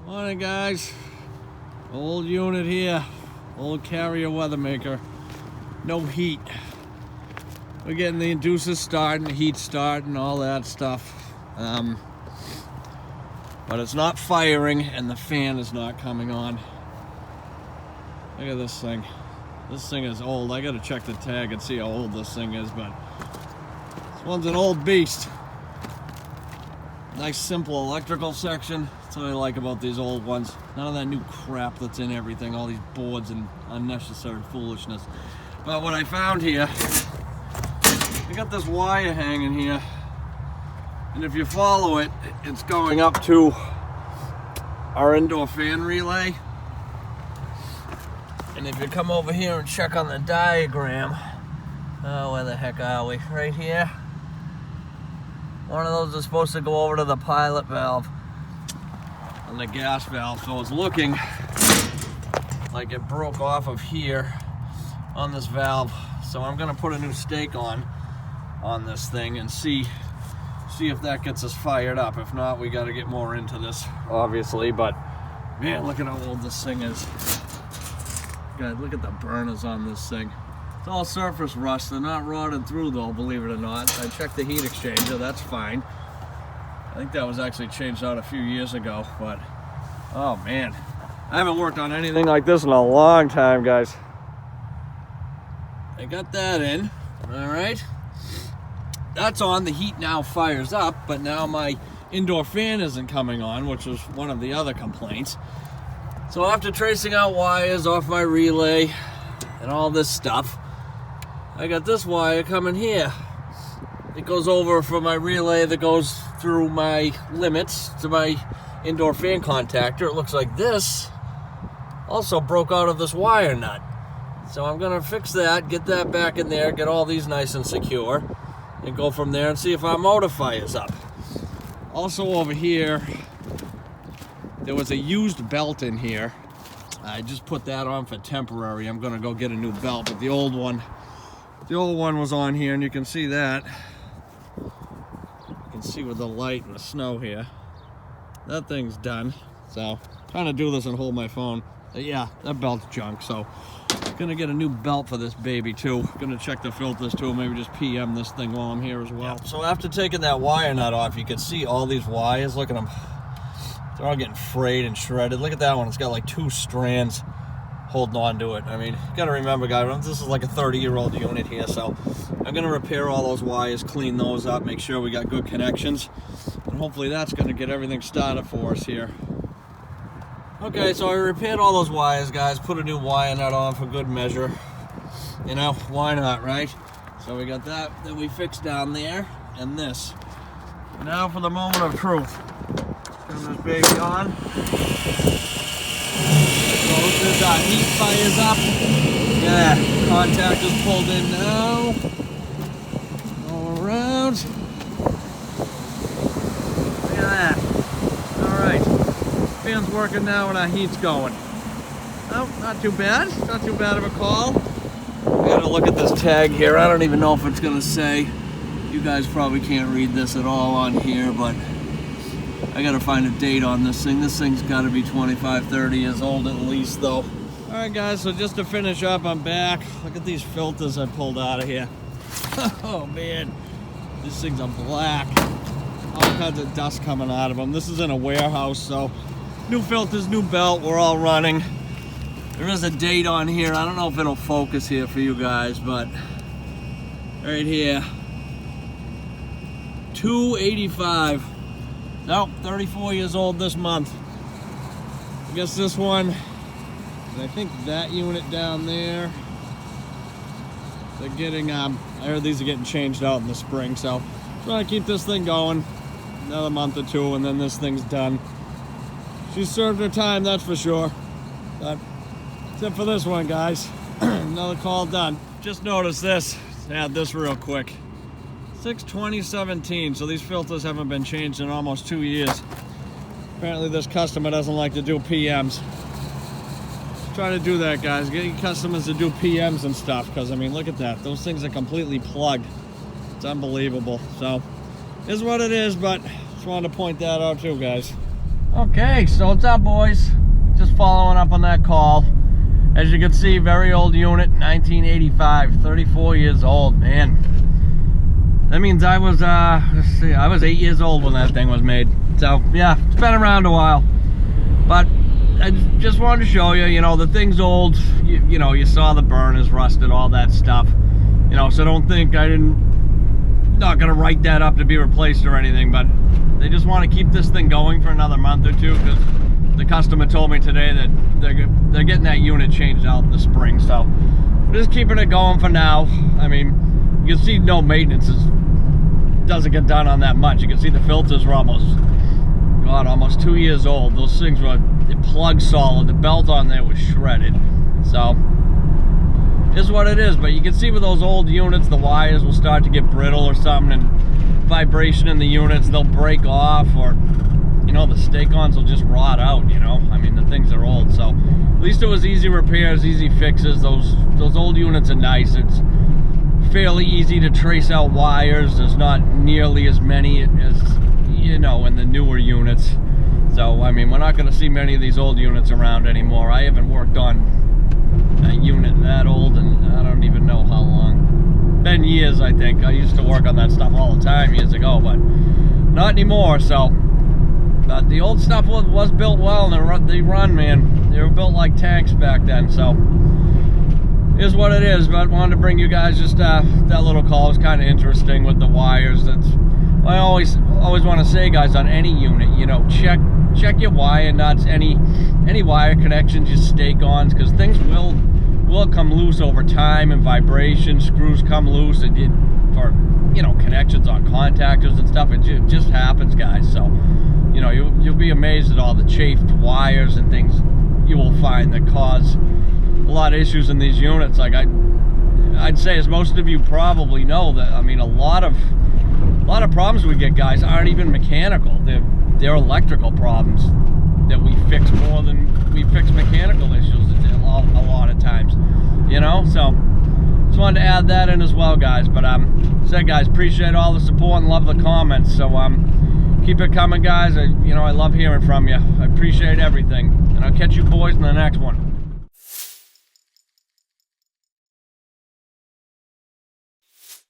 Morning, guys. Old unit here. Old Carrier Weathermaker. No heat. We're getting the inducers starting, the heat starting, all that stuff. But it's not firing and the fan is not coming on. Look at this thing. This thing is old. I gotta check the tag and see how old this thing is, but this one's an old beast. Nice simple electrical section. That's what I like about these old ones. None of that new crap that's in everything, all these boards and unnecessary foolishness. But what I found here, I got this wire hanging here, and if you follow it, it's going up to our indoor fan relay. And if you come over here and check on the diagram, oh, where the heck are we? Right here. One of those is supposed to go over to the pilot valve and the gas valve. So it's looking like it broke off of here on this valve. So I'm gonna put a new stake on this thing and see if that gets us fired up. If not, we gotta get more into this, obviously. But man, look at how old this thing is. God, look at the burners on this thing. It's all surface rust. They're not rotted through though, believe it or not. I checked the heat exchanger, that's fine. I think that was actually changed out a few years ago, but oh man. I haven't worked on anything like this in a long time, guys. I got that in, all right. That's on, the heat now fires up, but now my indoor fan isn't coming on, which was one of the other complaints. So after tracing out wires off my relay and all this stuff, I got this wire coming here. It goes over from my relay that goes through my limits to my indoor fan contactor. It looks like this also broke out of this wire nut. So I'm gonna fix that, get that back in there, get all these nice and secure, and go from there and see if our motor fires up. Also over here, there was a used belt in here. I just put that on for temporary. I'm gonna go get a new belt, but the old one was on here, and you can see that. You can see with the light and the snow here. That thing's done. So, trying to do this and hold my phone. But yeah, that belt's junk, so gonna get a new belt for this baby too. Gonna check the filters too, maybe just PM this thing while I'm here as well. Yeah. So after taking that wire nut off, you can see all these wires. Look at them. They're all getting frayed and shredded. Look at that one. It's got like 2 strands holding on to it. I mean, you gotta remember, guys, this is like a 30-year-old unit here, so I'm gonna repair all those wires, clean those up, make sure we got good connections, and hopefully that's gonna get everything started for us here. Okay, so I repaired all those wires, guys, put a new wire nut on for good measure. You know, why not, right? So we got that we fixed down there, and this. Now for the moment of truth. Turn this baby on. So this heat fires up. Yeah, contactor's pulled in now. All around. Look at that. All right. Fan's working now and our heat's going. Oh, not too bad. Not too bad of a call. I gotta look at this tag here. I don't even know if it's gonna say. You guys probably can't read this at all on here, but I gotta find a date on this thing. This thing's gotta be 25, 30 years old at least though. All right guys, so just to finish up, I'm back. Look at these filters I pulled out of here. Oh man, this thing's a black. All kinds of dust coming out of them. This is in a warehouse, so new filters, new belt, we're all running. There is a date on here. I don't know if it'll focus here for you guys, but right here, 285. Nope, 34 years old this month. I guess this one, and I think that unit down there, they're getting, I heard these are getting changed out in the spring, so trying to keep this thing going another month or two, and then this thing's done. She served her time, that's for sure. But except for this one, guys. Another call done. Just noticed this. Add this real quick. 6/20/17, so these filters haven't been changed in almost 2 years. Apparently this customer doesn't like to do PMs. Try to do that, guys. Get your customers to do PMs and stuff, because I mean, look at that. Those things are completely plugged. It's unbelievable. So, is what it is, but just wanted to point that out too, guys. Okay, so what's up, boys? Just following up on that call. As you can see, very old unit, 1985, 34 years old, man. That means I was, let's see, I was 8 years old when that thing was made. So, yeah, it's been around a while. But I just wanted to show you, you know, the thing's old. You know, you saw the burners rusted, all that stuff. You know, so don't think not gonna write that up to be replaced or anything, but they just want to keep this thing going for another month or two, because the customer told me today that they're getting that unit changed out in the spring. So we're just keeping it going for now. I mean, you can see no maintenance doesn't get done on that much. You can see the filters were almost 2 years old. Those things were plug solid. The belt on there was shredded. So is what it is. But you can see with those old units, the wires will start to get brittle or something, and vibration in the units, they'll break off, or you know, the stake-ons will just rot out, you know. I mean, the things are old, so at least it was easy repairs, easy fixes. Those old units are nice. It's fairly easy to trace out wires. There's not nearly as many as, you know, in the newer units. So I mean, we're not going to see many of these old units around anymore. I haven't worked on a unit that old and I don't even know how long. Been years, I think. I used to work on that stuff all the time years ago, but not anymore. So but the old stuff was built well, and they run, man. They were built like tanks back then. So is what it is. But wanted to bring you guys just that little call. It was kind of interesting with the wires. That's I always want to say, guys, on any unit, you know, check your wire nuts, any wire connections, your stake-ons, because things will come loose over time, and vibration, screws come loose, and for, you know, connections on contactors and stuff. It just happens, guys. So, you know, you'll be amazed at all the chafed wires and things you will find that cause a lot of issues in these units. Like I'd say, as most of you probably know, that I mean, a lot of problems we get, guys, aren't even mechanical. They're electrical problems that we fix more than we fix mechanical issues a lot of times, you know. So just wanted to add that in as well, guys. But said, guys, appreciate all the support and love the comments. So keep it coming, guys. You know, I love hearing from you. I appreciate everything, and I'll catch you boys in the next one.